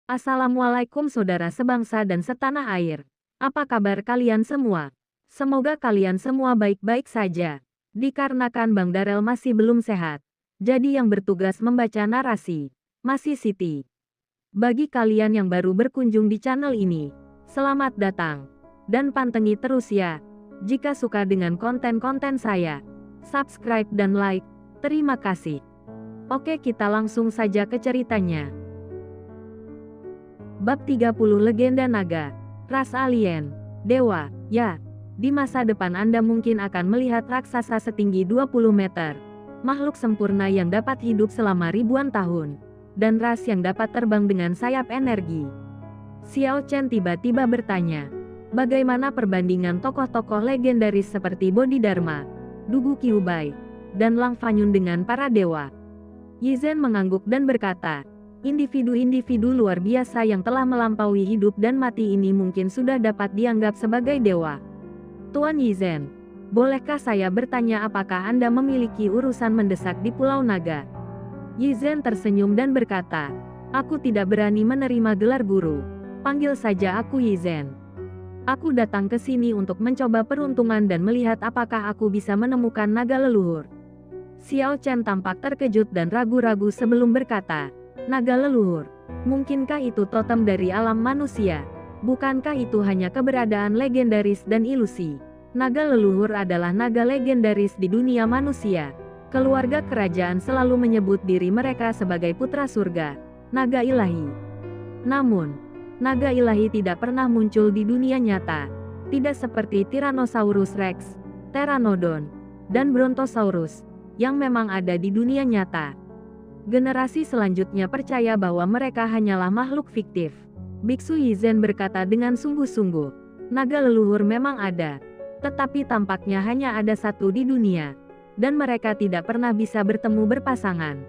Assalamualaikum saudara sebangsa dan setanah air. Apa kabar kalian semua? Semoga kalian semua baik-baik saja. Dikarenakan Bang Darel masih belum sehat, jadi yang bertugas membaca narasi masih Siti. Bagi kalian yang baru berkunjung di channel ini, selamat datang. Dan pantengin terus ya. Jika suka dengan konten-konten saya, subscribe dan like. Terima kasih. Oke, kita langsung saja ke ceritanya. Bab 30 Legenda Naga, Ras Alien, Dewa. Ya, di masa depan Anda mungkin akan melihat raksasa setinggi 20 meter. Makhluk sempurna yang dapat hidup selama ribuan tahun. Dan ras yang dapat terbang dengan sayap energi. Xiao Chen tiba-tiba bertanya, bagaimana perbandingan tokoh-tokoh legendaris seperti Bodhidharma, Dugu Kyuubai, dan Lang Fanyun dengan para dewa? Yi Zhen mengangguk dan berkata, individu-individu luar biasa yang telah melampaui hidup dan mati ini mungkin sudah dapat dianggap sebagai dewa. Tuan Yi Zhen, bolehkah saya bertanya apakah Anda memiliki urusan mendesak di Pulau Naga? Yi Zhen tersenyum dan berkata, aku tidak berani menerima gelar guru. Panggil saja aku Yi Zhen. Aku datang ke sini untuk mencoba peruntungan dan melihat apakah aku bisa menemukan naga leluhur. Xiao Chen tampak terkejut dan ragu-ragu sebelum berkata, naga leluhur, mungkinkah itu totem dari alam manusia? Bukankah itu hanya keberadaan legendaris dan ilusi? Naga leluhur adalah naga legendaris di dunia manusia. Keluarga kerajaan selalu menyebut diri mereka sebagai putra surga, naga ilahi. Namun, naga ilahi tidak pernah muncul di dunia nyata. Tidak seperti Tyrannosaurus Rex, Pteranodon, dan Brontosaurus, yang memang ada di dunia nyata. Generasi selanjutnya percaya bahwa mereka hanyalah makhluk fiktif. Biksu Yi Zhen berkata dengan sungguh-sungguh, naga leluhur memang ada, tetapi tampaknya hanya ada satu di dunia. Dan mereka tidak pernah bisa bertemu berpasangan.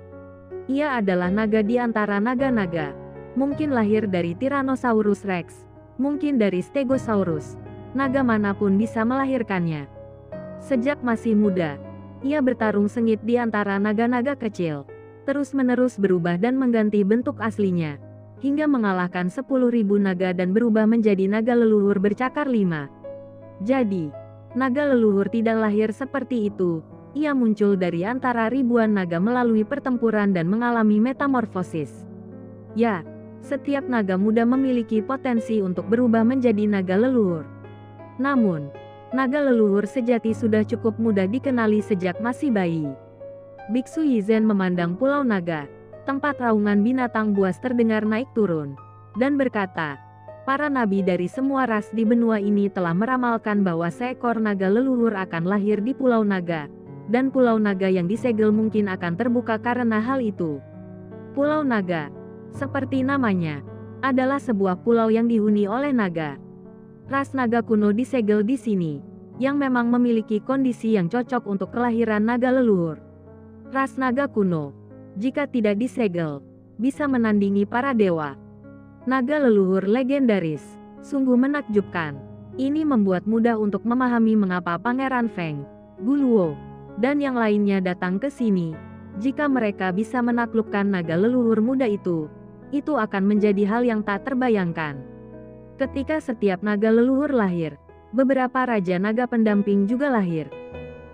Ia adalah naga di antara naga-naga. Mungkin lahir dari Tyrannosaurus Rex, mungkin dari Stegosaurus. Naga manapun bisa melahirkannya. Sejak masih muda, ia bertarung sengit di antara naga-naga kecil, terus-menerus berubah dan mengganti bentuk aslinya, hingga mengalahkan 10.000 naga dan berubah menjadi naga leluhur bercakar 5. Jadi, naga leluhur tidak lahir seperti itu. Ia muncul dari antara ribuan naga melalui pertempuran dan mengalami metamorfosis. Ya, setiap naga muda memiliki potensi untuk berubah menjadi naga leluhur. Namun, naga leluhur sejati sudah cukup mudah dikenali sejak masih bayi. Biksu Yi Zhen memandang Pulau Naga, tempat raungan binatang buas terdengar naik turun, dan berkata, para nabi dari semua ras di benua ini telah meramalkan bahwa seekor naga leluhur akan lahir di Pulau Naga. Dan Pulau Naga yang disegel mungkin akan terbuka karena hal itu. Pulau Naga, seperti namanya, adalah sebuah pulau yang dihuni oleh naga. Ras naga kuno disegel di sini, yang memang memiliki kondisi yang cocok untuk kelahiran naga leluhur. Ras naga kuno, jika tidak disegel, bisa menandingi para dewa. Naga leluhur legendaris, sungguh menakjubkan. Ini membuat mudah untuk memahami mengapa Pangeran Feng, Guluo, dan yang lainnya datang ke sini. Jika mereka bisa menaklukkan naga leluhur muda itu akan menjadi hal yang tak terbayangkan. Ketika setiap naga leluhur lahir, beberapa raja naga pendamping juga lahir.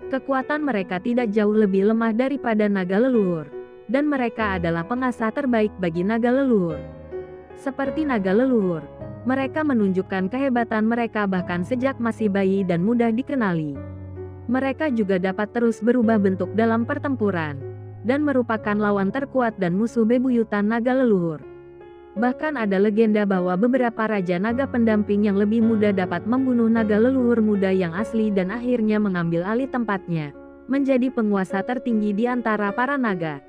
Kekuatan mereka tidak jauh lebih lemah daripada naga leluhur, dan mereka adalah pengasah terbaik bagi naga leluhur. Seperti naga leluhur, mereka menunjukkan kehebatan mereka bahkan sejak masih bayi dan mudah dikenali. Mereka juga dapat terus berubah bentuk dalam pertempuran, dan merupakan lawan terkuat dan musuh bebuyutan naga leluhur. Bahkan ada legenda bahwa beberapa raja naga pendamping yang lebih muda dapat membunuh naga leluhur muda yang asli dan akhirnya mengambil alih tempatnya, menjadi penguasa tertinggi di antara para naga.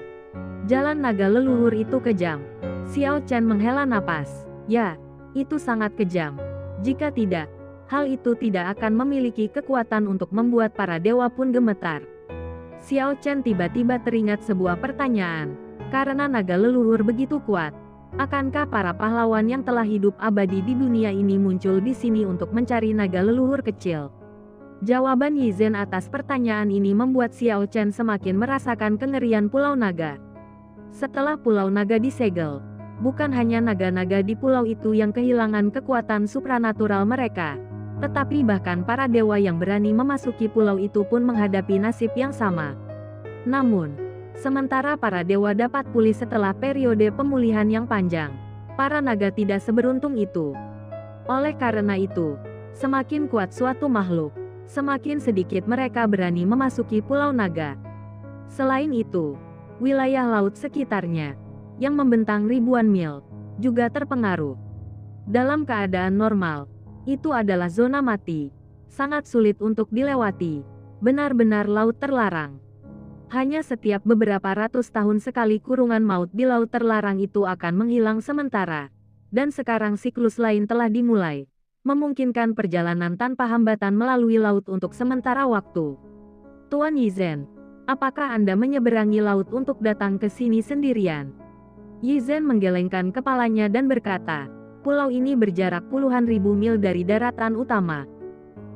Jalan naga leluhur itu kejam. Xiao Chen menghela napas. Ya, itu sangat kejam. Jika tidak, hal itu tidak akan memiliki kekuatan untuk membuat para dewa pun gemetar. Xiao Chen tiba-tiba teringat sebuah pertanyaan. Karena naga leluhur begitu kuat, akankah para pahlawan yang telah hidup abadi di dunia ini muncul di sini untuk mencari naga leluhur kecil? Jawaban Yi Zhen atas pertanyaan ini membuat Xiao Chen semakin merasakan kengerian Pulau Naga. Setelah Pulau Naga disegel, Bukan hanya naga-naga di pulau itu yang kehilangan kekuatan supranatural mereka, tetapi bahkan para dewa yang berani memasuki pulau itu pun menghadapi nasib yang sama. Namun, sementara para dewa dapat pulih setelah periode pemulihan yang panjang, para naga tidak seberuntung itu. Oleh karena itu, semakin kuat suatu makhluk, semakin sedikit mereka berani memasuki pulau naga. Selain itu, wilayah laut sekitarnya, yang membentang ribuan mil, juga terpengaruh. Dalam keadaan normal, itu adalah zona mati, sangat sulit untuk dilewati, benar-benar laut terlarang. Hanya setiap beberapa ratus tahun sekali kurungan maut di laut terlarang itu akan menghilang sementara, dan sekarang siklus lain telah dimulai, memungkinkan perjalanan tanpa hambatan melalui laut untuk sementara waktu. Tuan Yizhen, apakah Anda menyeberangi laut untuk datang ke sini sendirian? Yizhen menggelengkan kepalanya dan berkata, pulau ini berjarak puluhan ribu mil dari daratan utama.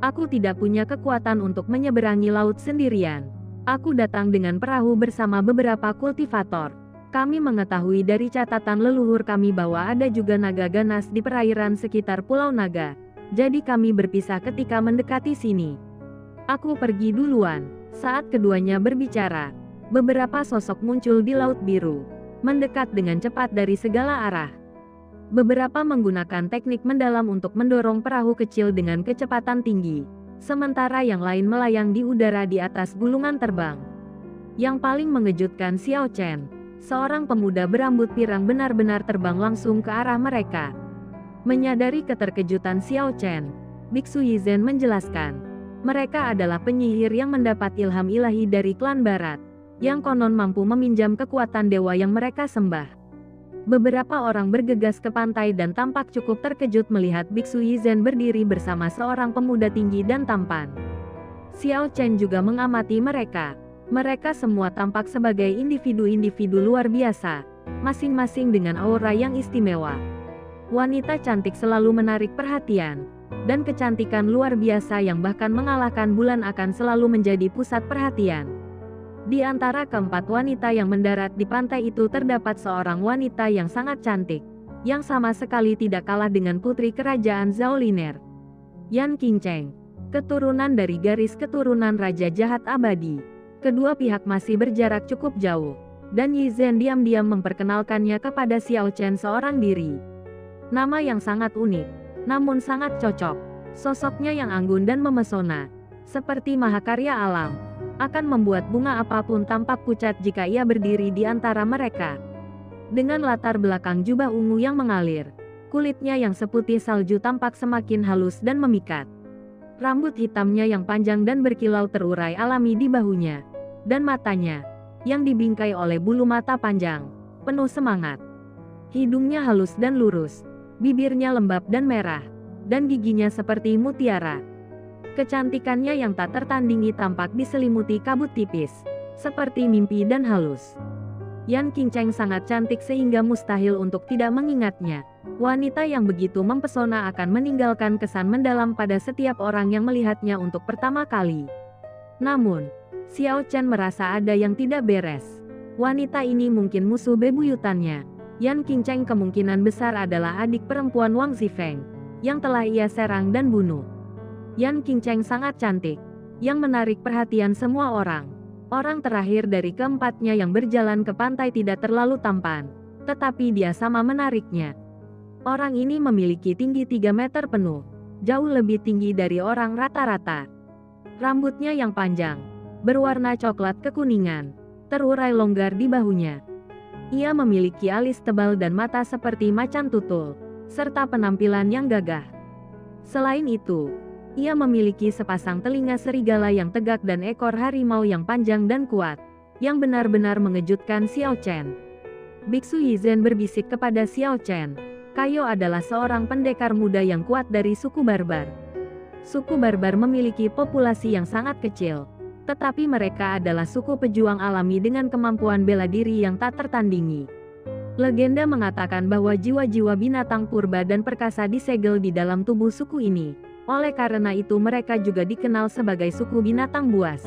Aku tidak punya kekuatan untuk menyeberangi laut sendirian. Aku datang dengan perahu bersama beberapa kultivator. Kami mengetahui dari catatan leluhur kami bahwa ada juga naga ganas di perairan sekitar Pulau Naga. Jadi kami berpisah ketika mendekati sini. Aku pergi duluan. Saat keduanya berbicara, beberapa sosok muncul di Laut Biru, mendekat dengan cepat dari segala arah. Beberapa menggunakan teknik mendalam untuk mendorong perahu kecil dengan kecepatan tinggi, sementara yang lain melayang di udara di atas gulungan terbang. Yang paling mengejutkan Xiao Chen, seorang pemuda berambut pirang benar-benar terbang langsung ke arah mereka. Menyadari keterkejutan Xiao Chen, Biksu Yizhen menjelaskan, mereka adalah penyihir yang mendapat ilham ilahi dari klan barat, yang konon mampu meminjam kekuatan dewa yang mereka sembah. Beberapa orang bergegas ke pantai dan tampak cukup terkejut melihat Biksu Yizhen berdiri bersama seorang pemuda tinggi dan tampan. Xiao Chen juga mengamati mereka. Mereka semua tampak sebagai individu-individu luar biasa, masing-masing dengan aura yang istimewa. Wanita cantik selalu menarik perhatian, dan kecantikan luar biasa yang bahkan mengalahkan bulan akan selalu menjadi pusat perhatian. Di antara keempat wanita yang mendarat di pantai itu terdapat seorang wanita yang sangat cantik, yang sama sekali tidak kalah dengan putri kerajaan Zhaoliner, Yan Qingcheng, keturunan dari garis keturunan Raja Jahat Abadi. Kedua pihak masih berjarak cukup jauh, dan Yizhen diam-diam memperkenalkannya kepada Xiao Chen seorang diri. Nama yang sangat unik, namun sangat cocok. Sosoknya yang anggun dan memesona, seperti mahakarya alam, akan membuat bunga apapun tampak pucat jika ia berdiri di antara mereka. Dengan latar belakang jubah ungu yang mengalir, kulitnya yang seputih salju tampak semakin halus dan memikat. Rambut hitamnya yang panjang dan berkilau terurai alami di bahunya, dan matanya, yang dibingkai oleh bulu mata panjang, penuh semangat. Hidungnya halus dan lurus, bibirnya lembab dan merah, dan giginya seperti mutiara. Kecantikannya yang tak tertandingi tampak diselimuti kabut tipis, seperti mimpi dan halus. Yan Qingcheng sangat cantik sehingga mustahil untuk tidak mengingatnya. Wanita yang begitu mempesona akan meninggalkan kesan mendalam pada setiap orang yang melihatnya untuk pertama kali. Namun, Xiao Chen merasa ada yang tidak beres. Wanita ini mungkin musuh bebuyutannya. Yan Qingcheng kemungkinan besar adalah adik perempuan Wang Zifeng, yang telah ia serang dan bunuh. Yan Qingcheng sangat cantik, yang menarik perhatian semua orang. Orang terakhir dari keempatnya yang berjalan ke pantai tidak terlalu tampan, tetapi dia sama menariknya. Orang ini memiliki tinggi 3 meter penuh, jauh lebih tinggi dari orang rata-rata. Rambutnya yang panjang, berwarna coklat kekuningan, terurai longgar di bahunya. Ia memiliki alis tebal dan mata seperti macan tutul, serta penampilan yang gagah. Selain itu, ia memiliki sepasang telinga serigala yang tegak dan ekor harimau yang panjang dan kuat, yang benar-benar mengejutkan Xiao Chen. Biksu Yizhen berbisik kepada Xiao Chen, Kayo adalah seorang pendekar muda yang kuat dari suku barbar. Suku barbar memiliki populasi yang sangat kecil, tetapi mereka adalah suku pejuang alami dengan kemampuan bela diri yang tak tertandingi. Legenda mengatakan bahwa jiwa-jiwa binatang purba dan perkasa disegel di dalam tubuh suku ini. Oleh karena itu mereka juga dikenal sebagai suku binatang buas.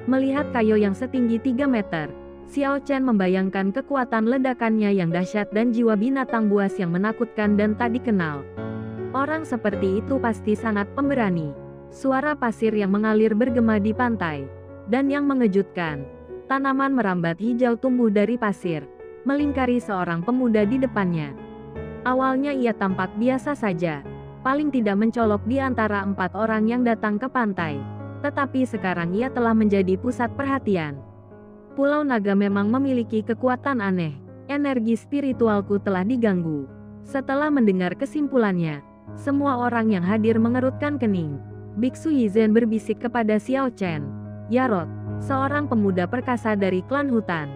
Melihat Kayo yang setinggi 3 meter, Xiao Chen membayangkan kekuatan ledakannya yang dahsyat dan jiwa binatang buas yang menakutkan dan tak dikenal. Orang seperti itu pasti sangat pemberani. Suara pasir yang mengalir bergema di pantai. Dan yang mengejutkan, tanaman merambat hijau tumbuh dari pasir, melingkari seorang pemuda di depannya. Awalnya ia tampak biasa saja, paling tidak mencolok di antara 4 orang yang datang ke pantai. Tetapi sekarang ia telah menjadi pusat perhatian. Pulau Naga memang memiliki kekuatan aneh. Energi spiritualku telah diganggu. Setelah mendengar kesimpulannya, semua orang yang hadir mengerutkan kening. Biksu Yizhen berbisik kepada Xiao Chen. Yarot, seorang pemuda perkasa dari klan hutan.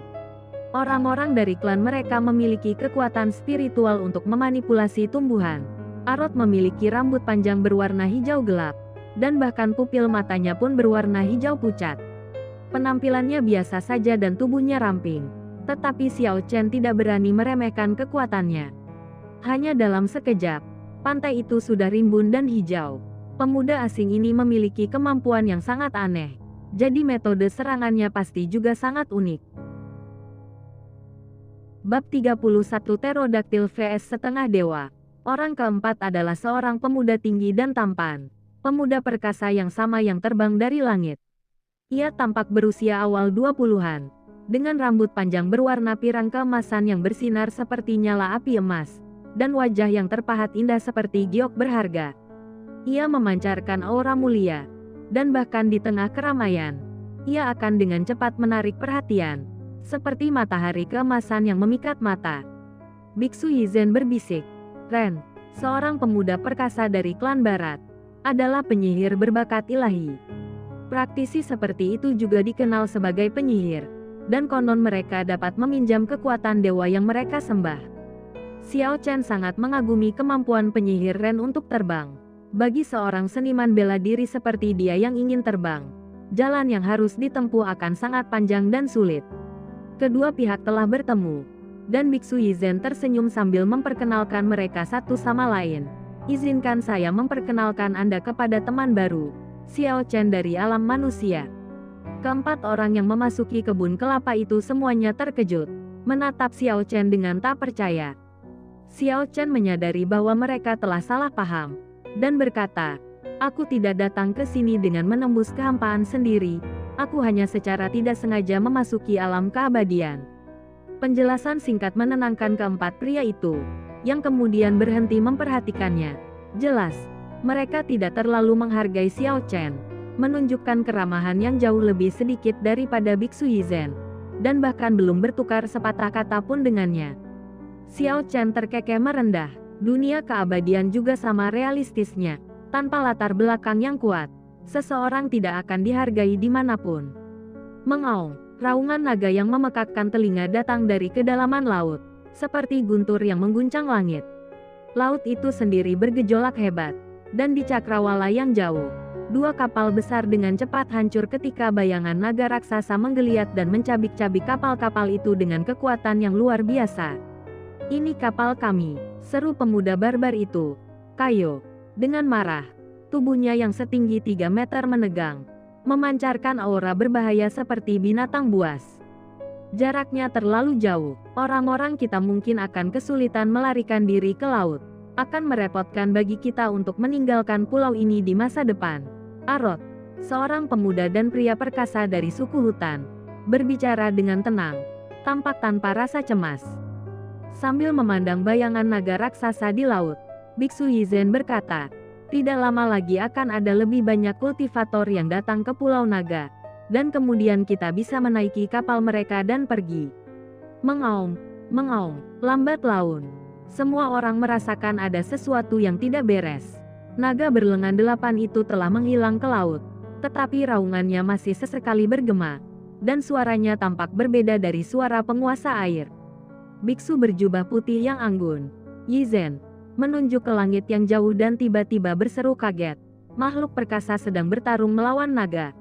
Orang-orang dari klan mereka memiliki kekuatan spiritual untuk memanipulasi tumbuhan. Arot memiliki rambut panjang berwarna hijau gelap, dan bahkan pupil matanya pun berwarna hijau pucat. Penampilannya biasa saja dan tubuhnya ramping. Tetapi Xiao Chen tidak berani meremehkan kekuatannya. Hanya dalam sekejap, pantai itu sudah rimbun dan hijau. Pemuda asing ini memiliki kemampuan yang sangat aneh. Jadi metode serangannya pasti juga sangat unik. Bab 31 Pterodaktil vs Setengah Dewa. Orang keempat adalah seorang pemuda tinggi dan tampan. Pemuda perkasa yang sama yang terbang dari langit. Ia tampak berusia awal 20-an. Dengan rambut panjang berwarna pirang keemasan yang bersinar seperti nyala api emas. Dan wajah yang terpahat indah seperti giok berharga. Ia memancarkan aura mulia. Dan bahkan di tengah keramaian, ia akan dengan cepat menarik perhatian. Seperti matahari keemasan yang memikat mata. Biksu Yizhen berbisik. Ren, seorang pemuda perkasa dari klan barat, adalah penyihir berbakat ilahi. Praktisi seperti itu juga dikenal sebagai penyihir. Dan konon mereka dapat meminjam kekuatan dewa yang mereka sembah. Xiao Chen sangat mengagumi kemampuan penyihir Ren untuk terbang. Bagi seorang seniman bela diri seperti dia yang ingin terbang, jalan yang harus ditempuh akan sangat panjang dan sulit. Kedua pihak telah bertemu, dan Biksu Yizhen tersenyum sambil memperkenalkan mereka satu sama lain. Izinkan saya memperkenalkan Anda kepada teman baru, Xiao Chen dari alam manusia. Keempat orang yang memasuki kebun kelapa itu semuanya terkejut, menatap Xiao Chen dengan tak percaya. Xiao Chen menyadari bahwa mereka telah salah paham. Dan berkata, aku tidak datang ke sini dengan menembus kehampaan sendiri, aku hanya secara tidak sengaja memasuki alam keabadian. Penjelasan singkat menenangkan keempat pria itu, yang kemudian berhenti memperhatikannya. Jelas, mereka tidak terlalu menghargai Xiao Chen, menunjukkan keramahan yang jauh lebih sedikit daripada Biksu Yizhen, dan bahkan belum bertukar sepatah kata pun dengannya. Xiao Chen terkekeh merendah. Dunia keabadian juga sama realistisnya. Tanpa latar belakang yang kuat, seseorang tidak akan dihargai dimanapun. Mengaung, raungan naga yang memekakkan telinga datang dari kedalaman laut, seperti guntur yang mengguncang langit. Laut itu sendiri bergejolak hebat, dan di cakrawala yang jauh, 2 kapal besar dengan cepat hancur ketika bayangan naga raksasa menggeliat dan mencabik-cabik kapal-kapal itu dengan kekuatan yang luar biasa. Ini kapal kami, seru pemuda barbar itu. Kayo, dengan marah, tubuhnya yang setinggi 3 meter menegang, memancarkan aura berbahaya seperti binatang buas. Jaraknya terlalu jauh, orang-orang kita mungkin akan kesulitan melarikan diri ke laut. Akan merepotkan bagi kita untuk meninggalkan pulau ini di masa depan. Arot, seorang pemuda dan pria perkasa dari suku hutan, berbicara dengan tenang, tampak tanpa rasa cemas. Sambil memandang bayangan naga raksasa di laut, Biksu Yizhen berkata, tidak lama lagi akan ada lebih banyak kultivator yang datang ke Pulau Naga, dan kemudian kita bisa menaiki kapal mereka dan pergi. Mengaum, lambat laun. Semua orang merasakan ada sesuatu yang tidak beres. Naga berlengan 8 itu telah menghilang ke laut, tetapi raungannya masih sesekali bergema, dan suaranya tampak berbeda dari suara penguasa air. Biksu berjubah putih yang anggun, Yizhen, menunjuk ke langit yang jauh dan tiba-tiba berseru kaget. Makhluk perkasa sedang bertarung melawan naga.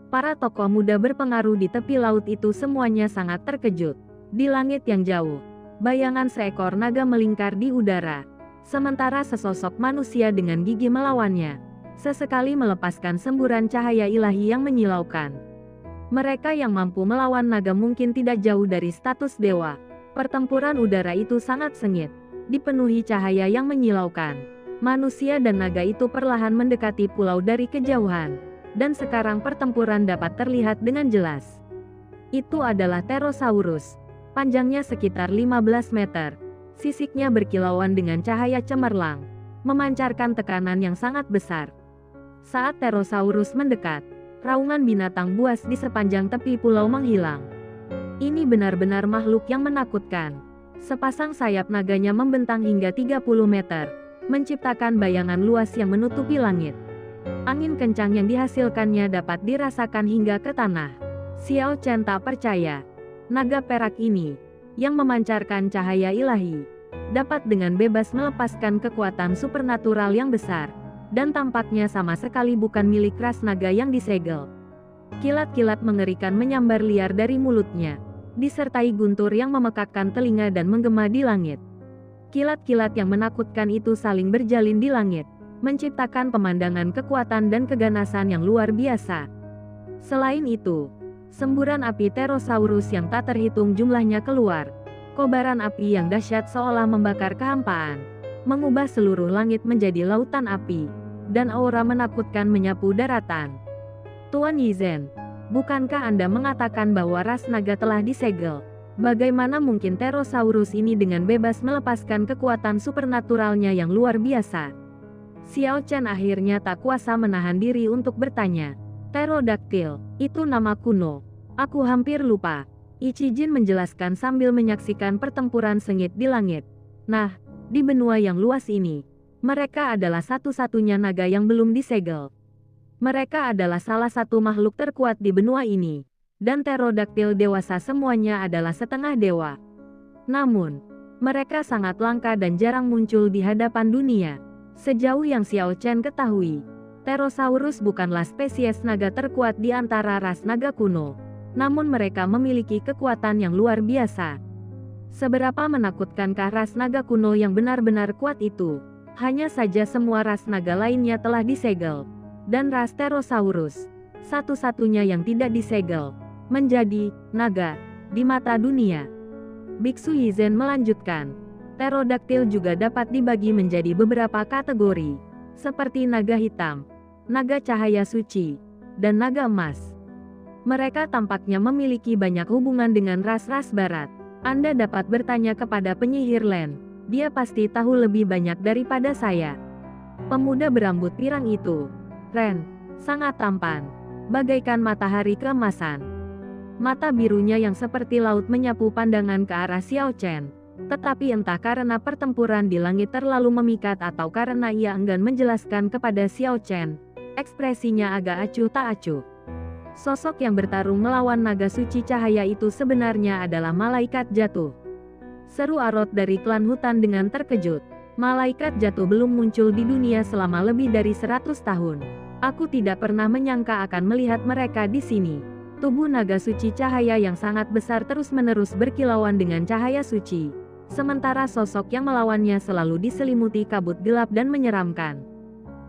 Para tokoh muda berpengaruh di tepi laut itu semuanya sangat terkejut. Di langit yang jauh, bayangan seekor naga melingkar di udara. Sementara sesosok manusia dengan gigi melawannya, sesekali melepaskan semburan cahaya ilahi yang menyilaukan. Mereka yang mampu melawan naga mungkin tidak jauh dari status dewa. Pertempuran udara itu sangat sengit, dipenuhi cahaya yang menyilaukan. Manusia dan naga itu perlahan mendekati pulau dari kejauhan, dan sekarang pertempuran dapat terlihat dengan jelas. Itu adalah Pterosaurus. Panjangnya sekitar 15 meter. Sisiknya berkilauan dengan cahaya cemerlang, memancarkan tekanan yang sangat besar. Saat Pterosaurus mendekat, raungan binatang buas di sepanjang tepi pulau menghilang. Ini benar-benar makhluk yang menakutkan. Sepasang sayap naganya membentang hingga 30 meter, menciptakan bayangan luas yang menutupi langit. Angin kencang yang dihasilkannya dapat dirasakan hingga ke tanah. Xiao Chen tak percaya. Naga perak ini, yang memancarkan cahaya ilahi, dapat dengan bebas melepaskan kekuatan supernatural yang besar, dan tampaknya sama sekali bukan milik ras naga yang disegel. Kilat-kilat mengerikan menyambar liar dari mulutnya, disertai guntur yang memekakkan telinga dan menggema di langit. Kilat-kilat yang menakutkan itu saling berjalin di langit, menciptakan pemandangan kekuatan dan keganasan yang luar biasa. Selain itu, semburan api Pterosaurus yang tak terhitung jumlahnya keluar. Kobaran api yang dahsyat seolah membakar kehampaan, mengubah seluruh langit menjadi lautan api, dan aura menakutkan menyapu daratan. Tuan Yizhen, bukankah Anda mengatakan bahwa ras naga telah disegel? Bagaimana mungkin Pterosaurus ini dengan bebas melepaskan kekuatan supernaturalnya yang luar biasa? Xiao Chen akhirnya tak kuasa menahan diri untuk bertanya. Pterodaktil, itu nama kuno. Aku hampir lupa. Ichijin menjelaskan sambil menyaksikan pertempuran sengit di langit. Nah, di benua yang luas ini, mereka adalah satu-satunya naga yang belum disegel. Mereka adalah salah satu makhluk terkuat di benua ini, dan pterodaktil dewasa semuanya adalah setengah dewa. Namun, mereka sangat langka dan jarang muncul di hadapan dunia. Sejauh yang Xiao Chen ketahui, Pterosaurus bukanlah spesies naga terkuat di antara ras naga kuno. Namun mereka memiliki kekuatan yang luar biasa. Seberapa menakutkankah ras naga kuno yang benar-benar kuat itu? Hanya saja semua ras naga lainnya telah disegel. Dan ras Pterosaurus, satu-satunya yang tidak disegel, menjadi naga di mata dunia. Biksu Yizhen melanjutkan. Pterodaktil juga dapat dibagi menjadi beberapa kategori, seperti naga hitam, naga cahaya suci, dan naga emas. Mereka tampaknya memiliki banyak hubungan dengan ras-ras barat. Anda dapat bertanya kepada penyihir Len. Dia pasti tahu lebih banyak daripada saya. Pemuda berambut pirang itu, Ren, sangat tampan, bagaikan matahari keemasan. Mata birunya yang seperti laut menyapu pandangan ke arah Xiao Chen. Tetapi entah karena pertempuran di langit terlalu memikat atau karena ia enggan menjelaskan kepada Xiao Chen, ekspresinya agak acuh tak acuh. Sosok yang bertarung melawan naga suci cahaya itu sebenarnya adalah malaikat jatuh. Seru Arot dari klan hutan dengan terkejut. Malaikat jatuh belum muncul di dunia selama lebih dari 100 tahun. Aku tidak pernah menyangka akan melihat mereka di sini. Tubuh naga suci cahaya yang sangat besar terus-menerus berkilauan dengan cahaya suci. Sementara sosok yang melawannya selalu diselimuti kabut gelap dan menyeramkan.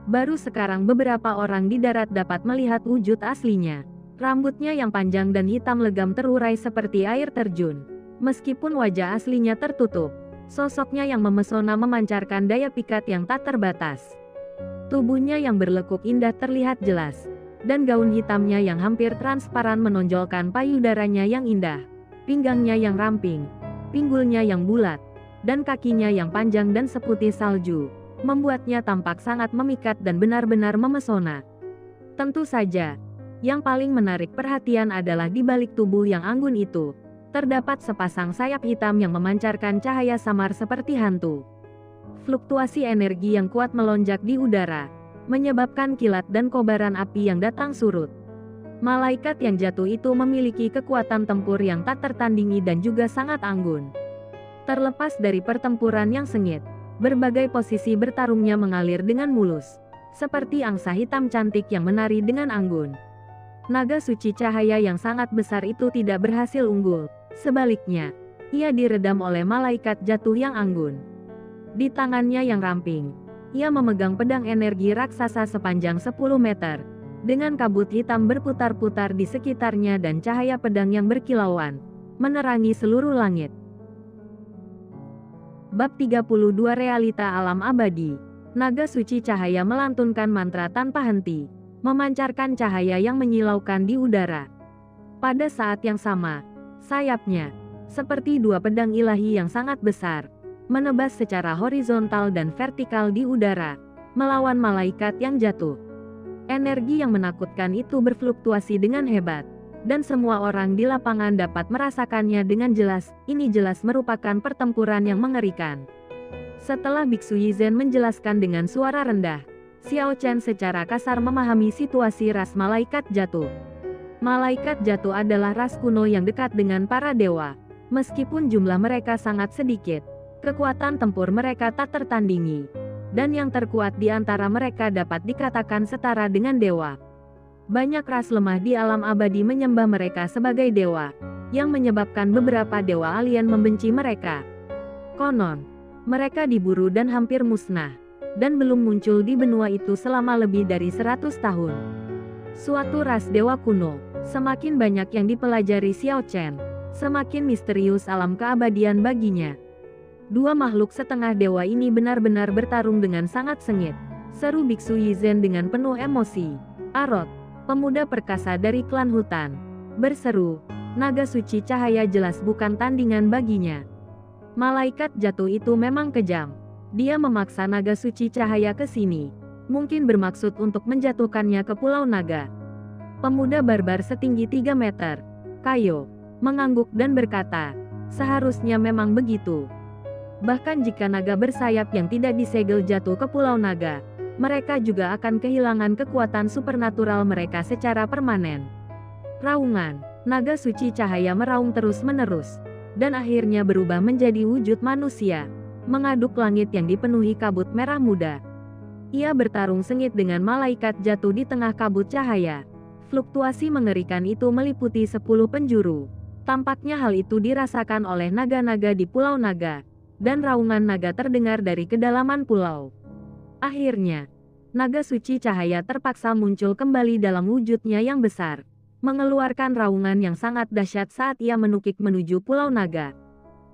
Baru sekarang beberapa orang di darat dapat melihat wujud aslinya. Rambutnya yang panjang dan hitam legam terurai seperti air terjun. Meskipun wajah aslinya tertutup, sosoknya yang memesona memancarkan daya pikat yang tak terbatas. Tubuhnya yang berlekuk indah terlihat jelas, dan gaun hitamnya yang hampir transparan menonjolkan payudaranya yang indah, pinggangnya yang ramping, pinggulnya yang bulat, dan kakinya yang panjang dan seputih salju, membuatnya tampak sangat memikat dan benar-benar memesona. Tentu saja, yang paling menarik perhatian adalah di balik tubuh yang anggun itu, terdapat sepasang sayap hitam yang memancarkan cahaya samar seperti hantu. Fluktuasi energi yang kuat melonjak di udara, menyebabkan kilat dan kobaran api yang datang surut. Malaikat yang jatuh itu memiliki kekuatan tempur yang tak tertandingi dan juga sangat anggun. Terlepas dari pertempuran yang sengit, berbagai posisi bertarungnya mengalir dengan mulus, seperti angsa hitam cantik yang menari dengan anggun. Naga suci cahaya yang sangat besar itu tidak berhasil unggul, sebaliknya, ia diredam oleh malaikat jatuh yang anggun. Di tangannya yang ramping, ia memegang pedang energi raksasa sepanjang 10 meter, dengan kabut hitam berputar-putar di sekitarnya dan cahaya pedang yang berkilauan, menerangi seluruh langit. Bab 32 Realita Alam Abadi. Naga suci cahaya melantunkan mantra tanpa henti, memancarkan cahaya yang menyilaukan di udara. Pada saat yang sama, sayapnya, seperti dua pedang ilahi yang sangat besar, menebas secara horizontal dan vertikal di udara, melawan malaikat yang jatuh. Energi yang menakutkan itu berfluktuasi dengan hebat, dan semua orang di lapangan dapat merasakannya dengan jelas. Ini jelas merupakan pertempuran yang mengerikan. Setelah Biksu Yizen menjelaskan dengan suara rendah, Xiao Chen secara kasar memahami situasi ras malaikat jatuh. Malaikat jatuh adalah ras kuno yang dekat dengan para dewa. Meskipun jumlah mereka sangat sedikit, kekuatan tempur mereka tak tertandingi. Dan yang terkuat di antara mereka dapat dikatakan setara dengan dewa. Banyak ras lemah di alam abadi menyembah mereka sebagai dewa, yang menyebabkan beberapa dewa alien membenci mereka. Konon, mereka diburu dan hampir musnah, dan belum muncul di benua itu selama lebih dari 100 tahun. Suatu ras dewa kuno, semakin banyak yang dipelajari Xiao Chen, semakin misterius alam keabadian baginya. Dua makhluk setengah dewa ini benar-benar bertarung dengan sangat sengit, seru Biksu Yizen dengan penuh emosi. Arot, pemuda perkasa dari klan hutan, berseru, naga suci cahaya jelas bukan tandingan baginya. Malaikat jatuh itu memang kejam. Dia memaksa naga suci cahaya ke sini, mungkin bermaksud untuk menjatuhkannya ke Pulau Naga. Pemuda barbar setinggi 3 meter, Kayo, mengangguk dan berkata, seharusnya memang begitu. Bahkan jika naga bersayap yang tidak disegel jatuh ke Pulau Naga, mereka juga akan kehilangan kekuatan supernatural mereka secara permanen. Raungan, naga suci cahaya meraung terus-menerus, dan akhirnya berubah menjadi wujud manusia, mengaduk langit yang dipenuhi kabut merah muda. Ia bertarung sengit dengan malaikat jatuh di tengah kabut cahaya. Fluktuasi mengerikan itu meliputi 10 penjuru. Tampaknya hal itu dirasakan oleh naga-naga di Pulau Naga, dan raungan naga terdengar dari kedalaman pulau. Akhirnya, naga suci cahaya terpaksa muncul kembali dalam wujudnya yang besar, mengeluarkan raungan yang sangat dahsyat saat ia menukik menuju Pulau Naga.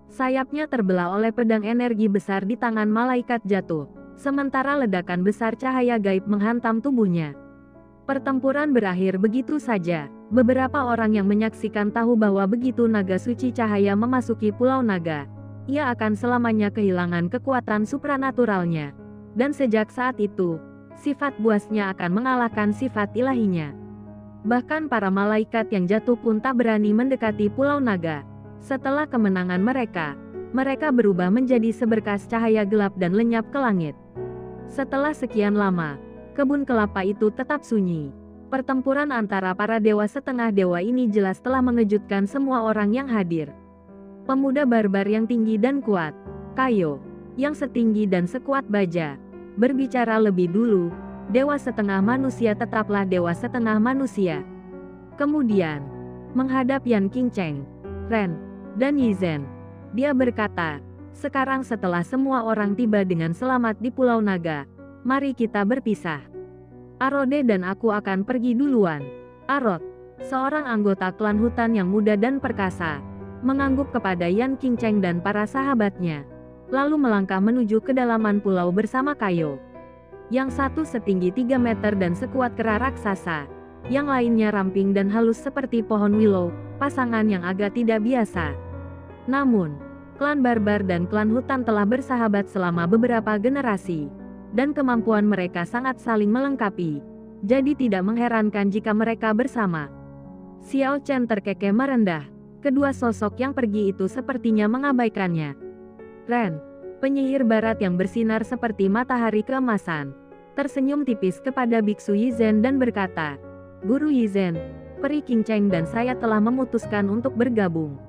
Sayapnya terbelah oleh pedang energi besar di tangan malaikat jatuh, sementara ledakan besar cahaya gaib menghantam tubuhnya. Pertempuran berakhir begitu saja. Beberapa orang yang menyaksikan tahu bahwa begitu naga suci cahaya memasuki Pulau Naga, ia akan selamanya kehilangan kekuatan supranaturalnya. Dan sejak saat itu, sifat buasnya akan mengalahkan sifat ilahinya. Bahkan para malaikat yang jatuh pun tak berani mendekati Pulau Naga. Setelah kemenangan mereka, mereka berubah menjadi seberkas cahaya gelap dan lenyap ke langit. Setelah sekian lama, kebun kelapa itu tetap sunyi. Pertempuran antara para dewa setengah dewa ini jelas telah mengejutkan semua orang yang hadir. Pemuda barbar yang tinggi dan kuat, Kayo, yang setinggi dan sekuat baja, berbicara lebih dulu, dewa setengah manusia tetaplah dewa setengah manusia. Kemudian, menghadap Yan Qingcheng, Ren, dan Yizen, dia berkata, sekarang setelah semua orang tiba dengan selamat di Pulau Naga, mari kita berpisah. Arode dan aku akan pergi duluan. Arot, seorang anggota klan hutan yang muda dan perkasa, mengangguk kepada Yan Qingcheng dan para sahabatnya, lalu melangkah menuju kedalaman pulau bersama Kayo. Yang satu setinggi 3 meter dan sekuat kera raksasa, yang lainnya ramping dan halus seperti pohon willow, pasangan yang agak tidak biasa. Namun, klan barbar dan klan hutan telah bersahabat selama beberapa generasi, dan kemampuan mereka sangat saling melengkapi, jadi tidak mengherankan jika mereka bersama. Xiao Chen terkekeh merendah. Kedua sosok yang pergi itu sepertinya mengabaikannya. Ren, penyihir barat yang bersinar seperti matahari keemasan, tersenyum tipis kepada Biksu Yizen dan berkata, Guru Yizen, Peri Qingcheng dan saya telah memutuskan untuk bergabung.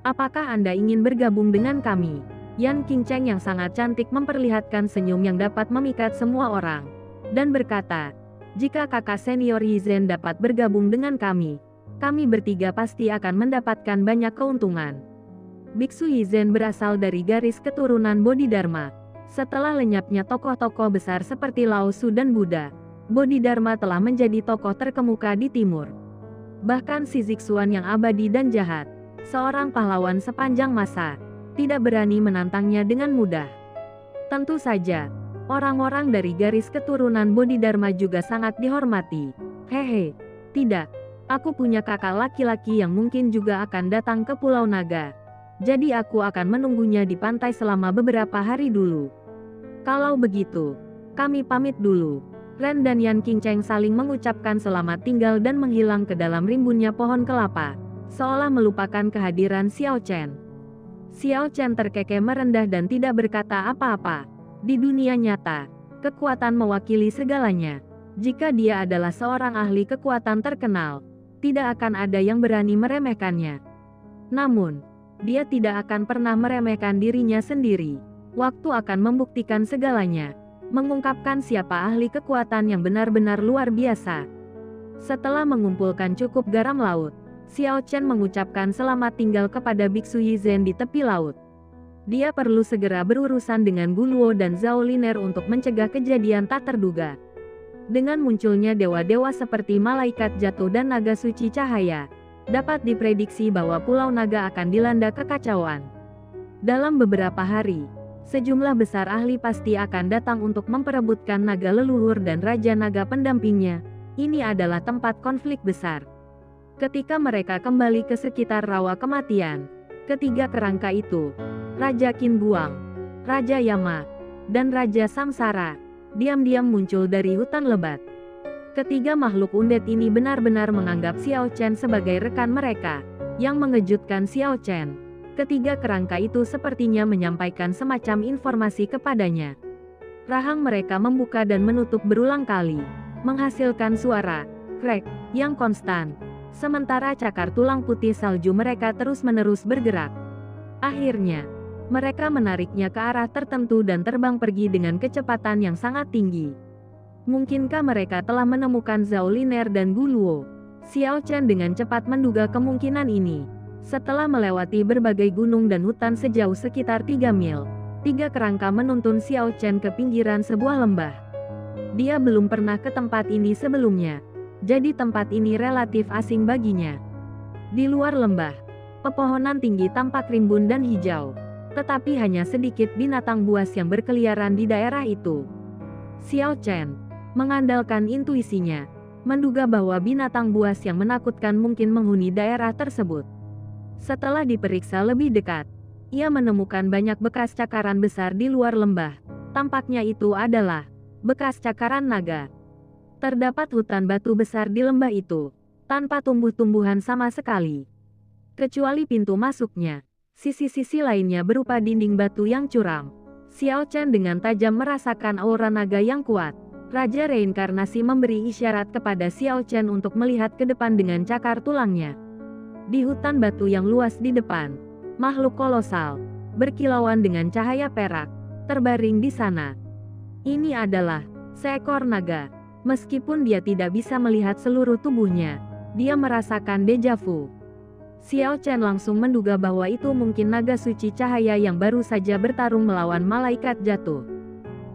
Apakah Anda ingin bergabung dengan kami? Yan Qingcheng yang sangat cantik memperlihatkan senyum yang dapat memikat semua orang, dan berkata, jika kakak senior Yizen dapat bergabung dengan kami bertiga pasti akan mendapatkan banyak keuntungan. Biksu Yizen berasal dari garis keturunan Bodhidharma. Setelah lenyapnya tokoh-tokoh besar seperti Lao Tzu dan Buddha, Bodhidharma telah menjadi tokoh terkemuka di timur. Bahkan si Zixuan yang abadi dan jahat, seorang pahlawan sepanjang masa, tidak berani menantangnya dengan mudah. Tentu saja, orang-orang dari garis keturunan Bodhidharma juga sangat dihormati. Hehe, tidak. Aku punya kakak laki-laki yang mungkin juga akan datang ke Pulau Naga. Jadi aku akan menunggunya di pantai selama beberapa hari dulu. Kalau begitu, kami pamit dulu. Ren dan Yan Qingcheng saling mengucapkan selamat tinggal dan menghilang ke dalam rimbunnya pohon kelapa, seolah melupakan kehadiran Xiao Chen. Xiao Chen terkekeh merendah dan tidak berkata apa-apa. Di dunia nyata, kekuatan mewakili segalanya. Jika dia adalah seorang ahli kekuatan terkenal, tidak akan ada yang berani meremehkannya. Namun, dia tidak akan pernah meremehkan dirinya sendiri. Waktu akan membuktikan segalanya, mengungkapkan siapa ahli kekuatan yang benar-benar luar biasa. Setelah mengumpulkan cukup garam laut, Xiao Chen mengucapkan selamat tinggal kepada Biksu Yizhen di tepi laut. Dia perlu segera berurusan dengan Guluo dan Zhao Liner untuk mencegah kejadian tak terduga. Dengan munculnya dewa-dewa seperti malaikat jatuh dan naga suci cahaya, dapat diprediksi bahwa Pulau Naga akan dilanda kekacauan. Dalam beberapa hari, sejumlah besar ahli pasti akan datang untuk memperebutkan naga leluhur dan raja naga pendampingnya. Ini adalah tempat konflik besar. Ketika mereka kembali ke sekitar rawa kematian, ketiga kerangka itu, Raja Qin Guang, Raja Yama, dan Raja Samsara, diam-diam muncul dari hutan lebat. Ketiga makhluk undead ini benar-benar menganggap Xiao Chen sebagai rekan mereka. Yang mengejutkan Xiao Chen, ketiga kerangka itu sepertinya menyampaikan semacam informasi kepadanya. Rahang mereka membuka dan menutup berulang kali, menghasilkan suara krek yang konstan. Sementara cakar tulang putih salju mereka terus-menerus bergerak. Akhirnya, mereka menariknya ke arah tertentu dan terbang pergi dengan kecepatan yang sangat tinggi. Mungkinkah mereka telah menemukan Zhao Liner dan Guluo? Xiao Chen dengan cepat menduga kemungkinan ini. Setelah melewati berbagai gunung dan hutan sejauh sekitar 3 mil, tiga kerangka menuntun Xiao Chen ke pinggiran sebuah lembah. Dia belum pernah ke tempat ini sebelumnya, jadi tempat ini relatif asing baginya. Di luar lembah, pepohonan tinggi tampak rimbun dan hijau. Tetapi hanya sedikit binatang buas yang berkeliaran di daerah itu. Xiao Chen mengandalkan intuisinya, menduga bahwa binatang buas yang menakutkan mungkin menghuni daerah tersebut. Setelah diperiksa lebih dekat, ia menemukan banyak bekas cakaran besar di luar lembah. Tampaknya itu adalah bekas cakaran naga. Terdapat hutan batu besar di lembah itu, tanpa tumbuh-tumbuhan sama sekali. Kecuali pintu masuknya. Sisi-sisi lainnya berupa dinding batu yang curam. Xiao Chen dengan tajam merasakan aura naga yang kuat. Raja Reinkarnasi memberi isyarat kepada Xiao Chen untuk melihat ke depan dengan cakar tulangnya. Di hutan batu yang luas di depan, makhluk kolosal, berkilauan dengan cahaya perak, terbaring di sana. Ini adalah seekor naga. Meskipun dia tidak bisa melihat seluruh tubuhnya, dia merasakan deja vu. Xiao Chen langsung menduga bahwa itu mungkin naga suci cahaya yang baru saja bertarung melawan malaikat jatuh.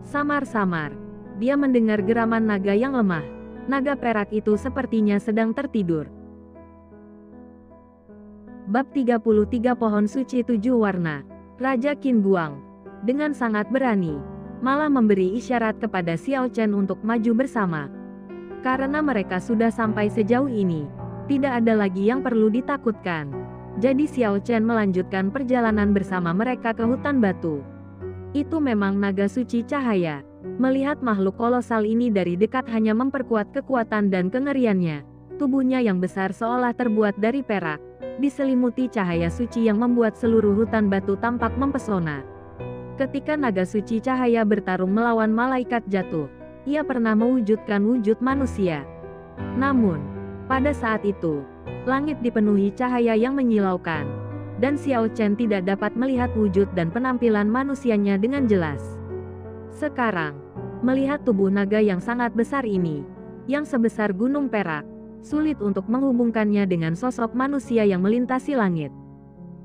Samar-samar, dia mendengar geraman naga yang lemah. Naga perak itu sepertinya sedang tertidur. Bab 33 Pohon Suci 7 Warna. Raja Qin Guang, dengan sangat berani, malah memberi isyarat kepada Xiao Chen untuk maju bersama. Karena mereka sudah sampai sejauh ini, tidak ada lagi yang perlu ditakutkan. Jadi Xiao Chen melanjutkan perjalanan bersama mereka ke hutan batu. Itu memang naga suci cahaya. Melihat makhluk kolosal ini dari dekat hanya memperkuat kekuatan dan kengeriannya. Tubuhnya yang besar seolah terbuat dari perak, diselimuti cahaya suci yang membuat seluruh hutan batu tampak mempesona. Ketika naga suci cahaya bertarung melawan malaikat jatuh, ia pernah mewujudkan wujud manusia. Namun, pada saat itu, langit dipenuhi cahaya yang menyilaukan, dan Xiao Chen tidak dapat melihat wujud dan penampilan manusianya dengan jelas. Sekarang, melihat tubuh naga yang sangat besar ini, yang sebesar gunung perak, sulit untuk menghubungkannya dengan sosok manusia yang melintasi langit.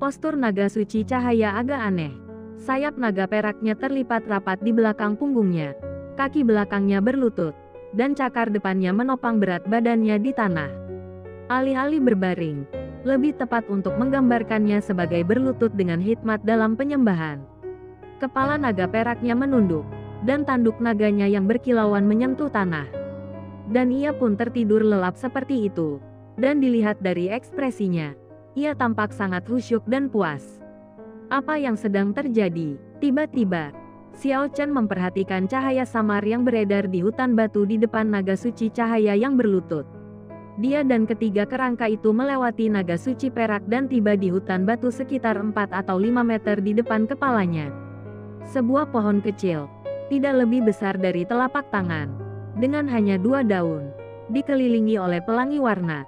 Postur naga suci cahaya agak aneh. Sayap naga peraknya terlipat rapat di belakang punggungnya. Kaki belakangnya berlutut. dan cakar depannya menopang berat badannya di tanah. Alih-alih berbaring, lebih tepat untuk menggambarkannya sebagai berlutut dengan hikmat dalam penyembahan. Kepala naga peraknya menunduk, dan tanduk naganya yang berkilauan menyentuh tanah. Dan ia pun tertidur lelap seperti itu. Dan dilihat dari ekspresinya, ia tampak sangat khusyuk dan puas. Apa yang sedang terjadi? Tiba-tiba, Xiao Chen memperhatikan cahaya samar yang beredar di hutan batu di depan naga suci cahaya yang berlutut. Dia dan ketiga kerangka itu melewati naga suci perak dan tiba di hutan batu sekitar 4 atau 5 meter di depan kepalanya. Sebuah pohon kecil, tidak lebih besar dari telapak tangan, dengan hanya 2 daun, dikelilingi oleh pelangi warna.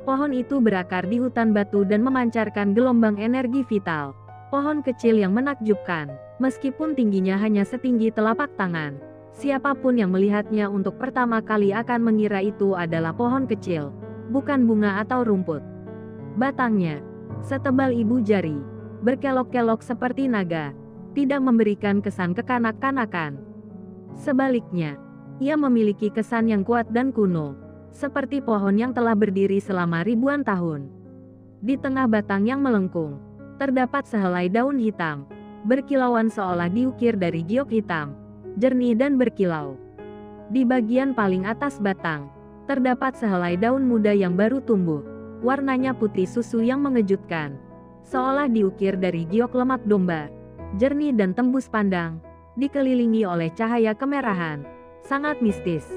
Pohon itu berakar di hutan batu dan memancarkan gelombang energi vital. Pohon kecil yang menakjubkan, meskipun tingginya hanya setinggi telapak tangan. Siapapun yang melihatnya untuk pertama kali akan mengira itu adalah pohon kecil, bukan bunga atau rumput. Batangnya, setebal ibu jari, berkelok-kelok seperti naga, tidak memberikan kesan kekanak-kanakan. Sebaliknya, ia memiliki kesan yang kuat dan kuno, seperti pohon yang telah berdiri selama ribuan tahun. Di tengah batang yang melengkung, terdapat sehelai daun hitam, berkilauan seolah diukir dari giok hitam, jernih dan berkilau. Di bagian paling atas batang, terdapat sehelai daun muda yang baru tumbuh, warnanya putih susu yang mengejutkan, seolah diukir dari giok lemak domba, jernih dan tembus pandang, dikelilingi oleh cahaya kemerahan, sangat mistis.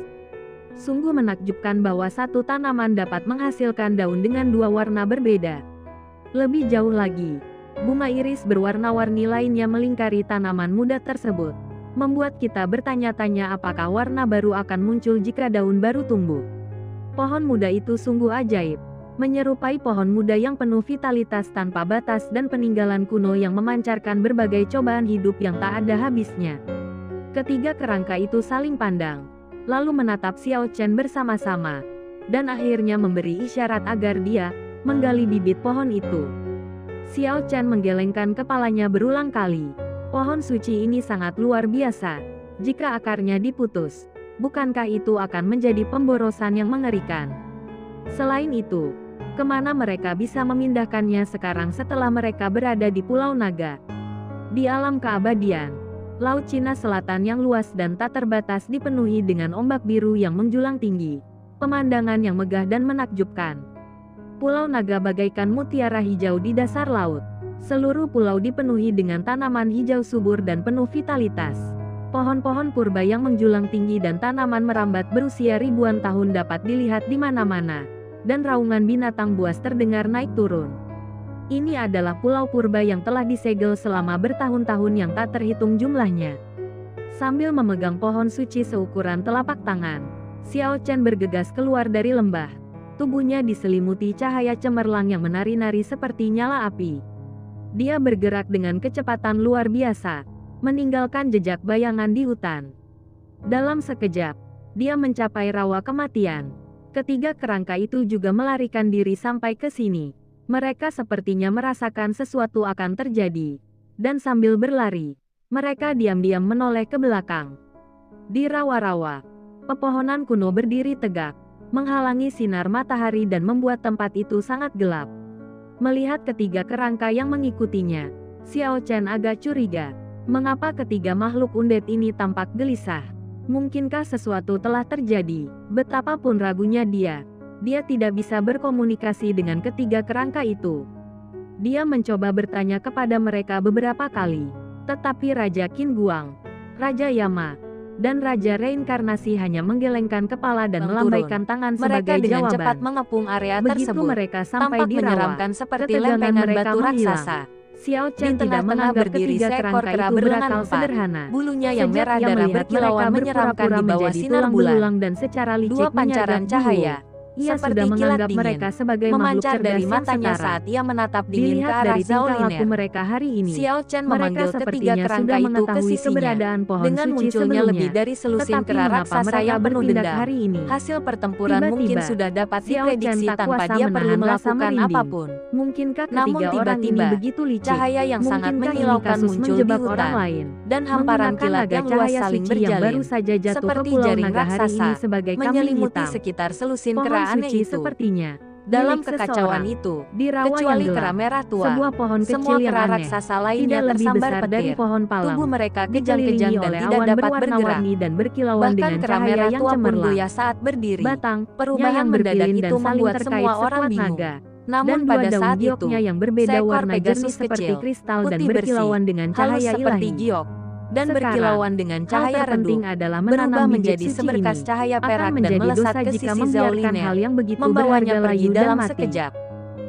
Sungguh menakjubkan bahwa satu tanaman dapat menghasilkan daun dengan 2 warna berbeda. Lebih jauh lagi, bunga iris berwarna-warni lainnya melingkari tanaman muda tersebut, membuat kita bertanya-tanya apakah warna baru akan muncul jika daun baru tumbuh. Pohon muda itu sungguh ajaib, menyerupai pohon muda yang penuh vitalitas tanpa batas dan peninggalan kuno yang memancarkan berbagai cobaan hidup yang tak ada habisnya. Ketiga kerangka itu saling pandang, lalu menatap Xiao Chen bersama-sama, dan akhirnya memberi isyarat agar dia menggali bibit pohon itu. Xiao Chen menggelengkan kepalanya berulang kali. Pohon suci ini sangat luar biasa. Jika akarnya diputus, bukankah itu akan menjadi pemborosan yang mengerikan? Selain itu, kemana mereka bisa memindahkannya sekarang setelah mereka berada di Pulau Naga? Di alam keabadian, Laut Cina Selatan yang luas dan tak terbatas dipenuhi dengan ombak biru yang menjulang tinggi, pemandangan yang megah dan menakjubkan. Pulau Naga bagaikan mutiara hijau di dasar laut. Seluruh pulau dipenuhi dengan tanaman hijau subur dan penuh vitalitas. Pohon-pohon purba yang menjulang tinggi dan tanaman merambat berusia ribuan tahun dapat dilihat di mana-mana, dan raungan binatang buas terdengar naik turun. Ini adalah pulau purba yang telah disegel selama bertahun-tahun yang tak terhitung jumlahnya. Sambil memegang pohon suci seukuran telapak tangan, Xiao Chen bergegas keluar dari lembah. Tubuhnya diselimuti cahaya cemerlang yang menari-nari seperti nyala api. Dia bergerak dengan kecepatan luar biasa, meninggalkan jejak bayangan di hutan. Dalam sekejap, dia mencapai rawa kematian. Ketiga kerangka itu juga melarikan diri sampai ke sini. Mereka sepertinya merasakan sesuatu akan terjadi. Dan sambil berlari, mereka diam-diam menoleh ke belakang. Di rawa-rawa, pepohonan kuno berdiri tegak, menghalangi sinar matahari dan membuat tempat itu sangat gelap. Melihat ketiga kerangka yang mengikutinya, Xiao Chen agak curiga. Mengapa ketiga makhluk undead ini tampak gelisah? Mungkinkah sesuatu telah terjadi? Betapapun ragunya dia tidak bisa berkomunikasi dengan ketiga kerangka itu. Dia mencoba bertanya kepada mereka beberapa kali, tetapi Raja Qin Guang, Raja Yama, dan Raja Reinkarnasi hanya menggelengkan kepala dan melambaikan tangan sebagai dengan jawaban. cepat mengepung area Begitu tersebut. mereka sampai Tampak di rawa, menyeramkan seperti ketegangan lempengan mereka batu menghilang. raksasa. Xiao Di Chen tidak tengah-tengah menganggap berdiri ketiga seekor kerangka kera itu berenang berakal 4. sederhana. Bulunya yang Sejak merah ia darah melihat berkilauan mereka menyeramkan berpura-pura di bawah menjadi sinar tulang bulan. belulang dan secara licik Dua pancaran menyergap cahaya, Ia seperti sudah kilat menganggap dingin, mereka sebagai makhluk memancar cerdas dari yang matanya setara. saat ia menatap dingin ke Dilihat arah dari tingkah laku Zhao Liner. mereka hari ini, Xiao Chen mereka memanggil ketiga sepertinya kerangka sudah itu ke mengetahui sisinya. keberadaan pohon Dengan suci munculnya sebelumnya. lebih dari selusin Tetapi kera mengapa raksasa mereka yang penuh bertindak dendam? hari ini? Hasil pertempuran mungkin Tiba-tiba, sudah dapat Xiao Chen diprediksi tak tanpa kuasa dia perlu menahan rasa melakukan merinding. apapun. Mungkinkah Namun ketiga orang ini tiba-tiba, begitu licik? cahaya yang sangat Mungkinkah ini menyilaukan kasus muncul di menjebak orang hutan, lain? dan hamparan Menggunakan kilat naga yang luas cahaya saling suci yang baru berjalin, saja jatuh ke seperti Pulau jaring Naga hari raksasa, ini sebagai kambing menyelimuti hitam. sekitar selusin Pohon kera aneh suci itu. sepertinya Dalam milik kekacauan seseorang. itu, Di rawa kecuali yang kera gelap, merah tua, sebuah pohon semua kecil yang kera aneh, raksasa lainnya tidak lebih tersambar besar dari petir. pohon palem, Tubuh mereka kejang-kejang dikelilingi dan oleh tidak awan dapat bergerak. berwarna-warni dan berkilauan Bahkan dengan kera cahaya merah yang tua pun cemerlang. goyah saat berdiri. Batang, Perubahan yang mendadak berpilin dan itu saling membuat terkait semua orang sekuat bingung. naga. Namun Dan pada dua daun saat itu, gioknya yang berbeda seekor warna jernih Pegasus seperti kecil, kristal dan putih bersih, berkilauan dengan halus cahaya seperti ilahi. giok, dan Sekarang, berkilauan dengan hal cahaya redup, terpenting adalah berubah menanam bibit menjadi suci seberkas ini. cahaya Akan perak dan menjadi melesat dosa ke jika sisi Zhao membiarkan Liner, hal yang begitu membawanya berharga pergi layu dan dalam mati. sekejap.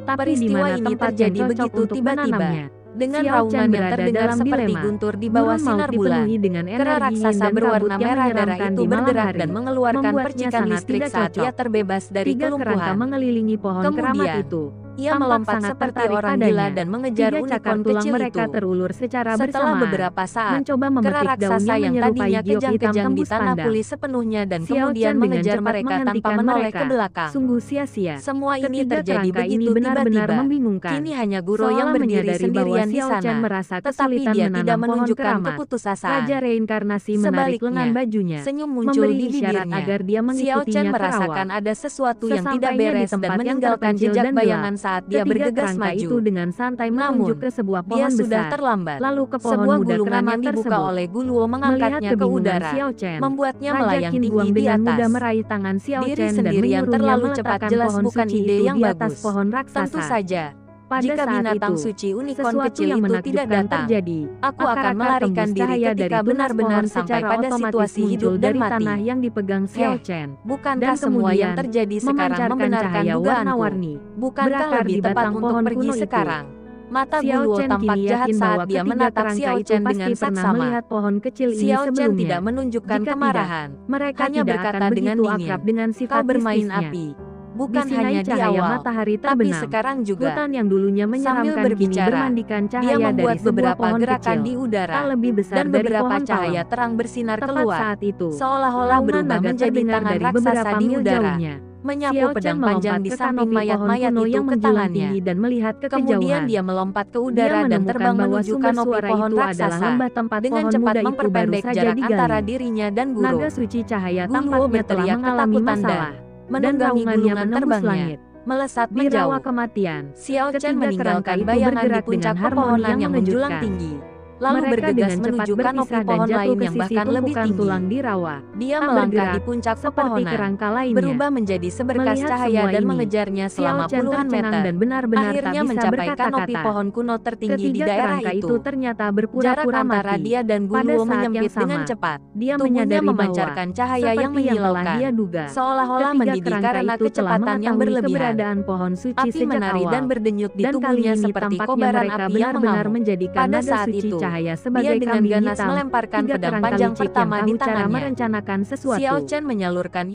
Tapi di Peristiwa mana ini tempat yang terjadi cocok begitu untuk tiba-tiba. menanamnya? Dengan Xiao raungan Chen yang berada terdengar dalam seperti dilema. guntur di bawah Burung maut sinar bulan, dipenuhi dengan kera energi raksasa dan berwarna kabut yang merah darah menyeramkan itu di malam bergerak hari, dan mengeluarkan membuatnya percikan sangat listrik tidak saat cocok. ia terbebas dari Tiga kerangka kelumpuhan. mengelilingi pohon keramat Kemudian, itu. ia Tampak melompat sangat seperti tertarik orang padanya. gila dan mengejar Tiga cakar unicorn tulang kecil mereka itu. terulur secara Setelah bersamaan, beberapa saat, mencoba kera memetik daun raksasa yang yang menyerupai tadinya giok hitam kejang-kejang di tembus tanah pandang. pulih sepenuhnya dan Xiao kemudian Chen dengan mengejar cepat mereka tanpa menghentikan menoleh mereka. ke belakang. Sungguh sia-sia. Semua ini Ketiga terjadi kerangka ini begitu benar-benar tiba-tiba. membingungkan. Kini hanya Guru yang Seolah berdiri menyadari bahwa sendirian di Xiao Chen sana, merasa tetapi kesulitan dia tidak menanam pohon menunjukkan keramat. keputusasaan. Raja reinkarnasi menarik lengan Sebaliknya, bajunya, senyum muncul memberi di isyarat bibirnya. agar dia Xiao mengikutinya Chen ke rawa. merasakan ada sesuatu yang tidak Sesampainya di beres dan tempat yang meninggalkan terpencil jejak dan gelap, bayangan saat dia ketiga bergegas kerangka maju. itu dengan santai Namun, menunjuk ke sebuah dia pohon sudah besar, terlambat. lalu ke pohon Sebuah muda gulungan keramat yang dibuka tersebut. oleh Guluo Melihat mengangkatnya ke kebingungan udara, Xiao Chen, membuatnya Raja melayang Qin tinggi Guang di dengan mudah atas. meraih tangan Xiao Diri Chen dan sendiri yang menyuruhnya terlalu cepat meletakkan jelas pohon bukan suci ide itu yang di atas bagus. pohon Tentu raksasa. saja, Pada jika saat binatang itu, suci unicorn sesuatu kecil yang itu tidak menakjubkan datang, terjadi. aku akan Akar-akar melarikan tembus diri cahaya ketika dari tunas benar-benar pohon sampai secara pada otomatis situasi muncul hidup dan dari mati. tanah yang dipegang Xiao Chen. Bukankah Dan semua yang kemudian, terjadi sekarang memancarkan membenarkan cahaya dugaanku? warna-warni, Bukankah berakar lebih di tepat batang untuk pohon pergi kuno itu. sekarang? Mata Xiao Guluo Chen tampak kini jahat yakin saat bahwa dia ketiga menatap kerangka Xiao itu Chen pasti dengan pernah saksama. melihat pohon kecil ini Xiao Chen sebelumnya. tidak menunjukkan Jika kemarahan, tidak, mereka hanya tidak berkata akan dengan begitu dingin, akrab dengan "Kau sifat bermain mistisnya." api, bukan Disinai hanya di cahaya awal, matahari tapi terbenam. sekarang juga." Hutan yang dulunya Sambil menyeramkan kini berbicara, bermandikan dia cahaya membuat dari sebuah beberapa pohon gerakan kecil, di udara, tak lebih besar dan dari beberapa pohon cahaya palem. terang bersinar Tepat keluar, saat itu, seolah-olah raungan berubah naga menjadi terdengar tangan dari raksasa beberapa di mil udara, jauhnya. menyapu Xiao Chen pedang panjang melompat di ke samping kanopi pohon mayat-mayat kuno itu yang ke menjulang tangannya. tinggi dan melihat ke Kemudian kejauhan. dia melompat ke Dia udara dan menemukan terbang bahwa menuju sumber kanopi suara pohon itu adalah raksasa. lembah tempat Dengan pohon cepat muda itu baru memperpendek saja jarak antara digali. dirinya dan Guru. Naga suci cahaya Guru tampaknya telah berteriak mengalami ketakutan masalah, dan dan menunggangi raungannya gulungan menembus terbangnya, langit. melesat Di rawa menjauh. kematian, Xiao Chen ketiga meninggalkan kerangka itu bayangan di bergerak puncak dengan harmoni pepohonan yang yang menjulang mengejutkan. tinggi, lalu Mereka bergegas dengan cepat menuju kanopi berpisah dan pohon jatuh lain ke yang sisi bahkan lebih tumpukan tinggi. tulang di rawa. Dia Tak melangkah bergerak, di puncak seperti pepohonan, kerangka lainnya. berubah menjadi seberkas Melihat cahaya semua dan ini, mengejarnya Xiao selama Chen puluhan tercengang meter. dan benar-benar tak Akhirnya bisa mencapai kanopi berkata-kata. pohon kuno tertinggi di Ketiga daerah kerangka itu. itu ternyata Jarak berpura-pura antara mati. dia dan Pada Guluo saat yang menyempit dengan sama, cepat. dia Tubuhnya menyadari bahwa, memancarkan cahaya yang seperti yang telah menyilaukan, dia duga, seolah-olah ketiga mendidih kerangka karena itu telah kecepatan yang mengetahui berlebihan. keberadaan pohon suci Api sejak menari awal. dan berdenyut di Dan kali tubuhnya ini seperti tampaknya kobaran mereka api yang benar-benar mengamuk. menjadikan Pada naga saat suci itu, cahaya dia sebagai dengan kambing ganas hitam. melemparkan Tiga pedang kerangka panjang licik yang pertama tahu di cara tangannya. merencanakan sesuatu. Xiao Chen menyalurkan